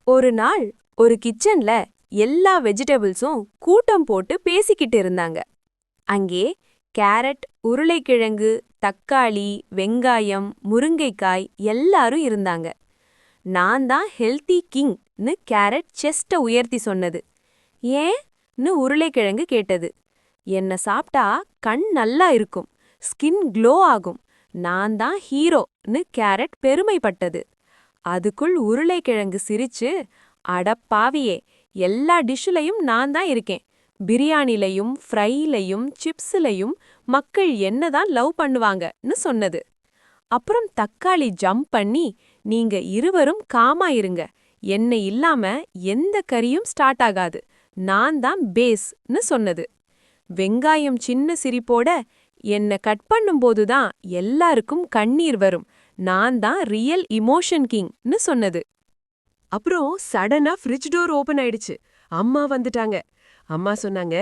ஒரு நாள் ஒரு கிச்சன்ல எல்லா வெஜிடபிள்ஸும் கூட்டம் போட்டு பேசிக்கிட்டு இருந்தாங்க. அங்கே கேரட், உருளைக்கிழங்கு, தக்காளி, வெங்காயம், முருங்கைக்காய் எல்லாரும் இருந்தாங்க. நான் தான் ஹெல்தி கிங்னு கேரட் செஸ்ட உயர்த்தி சொன்னது. ஏன்னு உருளைக்கிழங்கு கேட்டது. என்ன சாப்பிட்டா கண் நல்லா இருக்கும், ஸ்கின் க்ளோ ஆகும், நான் தான் ஹீரோன்னு கேரட் பெருமைப்பட்டது. அதுக்குள் உருளைக்கிழங்கு சிரிச்சு, அடப்பாவியே, எல்லா டிஷ்ஷுலையும் நான் தான் இருக்கேன். பிரியாணிலையும் ஃப்ரைலையும் சிப்ஸ்லையும் மக்கள் என்னதான் லவ் பண்ணுவாங்கன்னு சொன்னது. அப்புறம் தக்காளி ஜம்ப் பண்ணி, நீங்க இருவரும் காமா இருங்க, என்ன இல்லாம எந்த கறியும் ஸ்டார்ட் ஆகாது, நான் தான் பேஸ்னு சொன்னது. வெங்காயம் சின்ன சிரிப்போட, என்ன கட் பண்ணும்போது தான் எல்லாருக்கும் கண்ணீர் வரும், நான் தான் ரியல் இமோஷன் கிங்னு சொன்னது. அப்புறம் சடனா ஃப்ரிட்ஜ் டோர் ஓபன் ஆயிடுச்சு. அம்மா வந்துட்டாங்க. அம்மா சொன்னாங்க,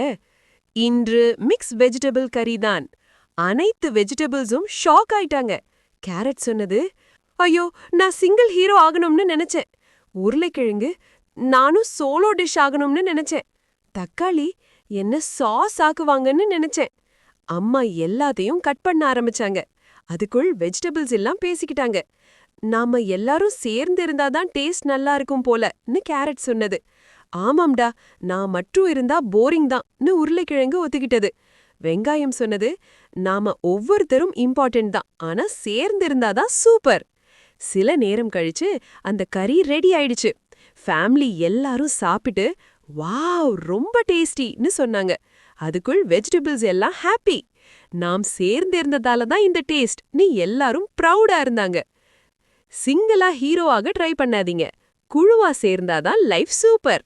இன்று மிக்ஸ் வெஜிடபிள் கறி தான். அனைத்து வெஜிடபிள்ஸும் ஷாக் ஆயிட்டாங்க. கேரட் சொன்னது, ஐயோ, நான் சிங்கிள் ஹீரோ ஆகணும்னு நினைச்சேன். உருளைக்கிழங்கு, நானும் சோலோ டிஷ் ஆகணும்னு நினைச்சேன். தக்காளி, என்ன சாஸ் ஆக்குவாங்கன்னு நினைச்சேன். அம்மா எல்லாத்தையும் கட் பண்ண ஆரம்பிச்சாங்க. அதுக்குள் வெஜிடபிள்ஸ் எல்லாம் பேசிக்கிட்டாங்க. நாம எல்லாரும் சேர்ந்து இருந்தாதான் டேஸ்ட் நல்லா இருக்கும் போலன்னு கேரட் சொன்னது. ஆமாம்டா, நான் மட்டும் இருந்தா போரிங் தான்னு உருளைக்கிழங்கு ஒத்துக்கிட்டது. வெங்காயம் சொன்னது, நாம ஒவ்வொருத்தரும் இம்பார்ட்டன்ட் தான், ஆனா சேர்ந்து இருந்தாதான் சூப்பர். சில நேரம் கழிச்சு அந்த கறி ரெடி ஆயிடுச்சு. ஃபேமிலி எல்லாரும் சாப்பிட்டு, வாவ், ரொம்ப டேஸ்டின்னு சொன்னாங்க. அதுக்குள் வெஜிடபிள்ஸ் எல்லாம் ஹாப்பி. நாம் சேர்ந்து இருந்ததால தான் இந்த டேஸ்ட்னு எல்லாரும் ப்ரௌடா இருந்தாங்க. சிங்கிளா ஹீரோவாக ட்ரை பண்ணாதீங்க, குழுவா சேர்ந்தாதான் லைஃப் சூப்பர்.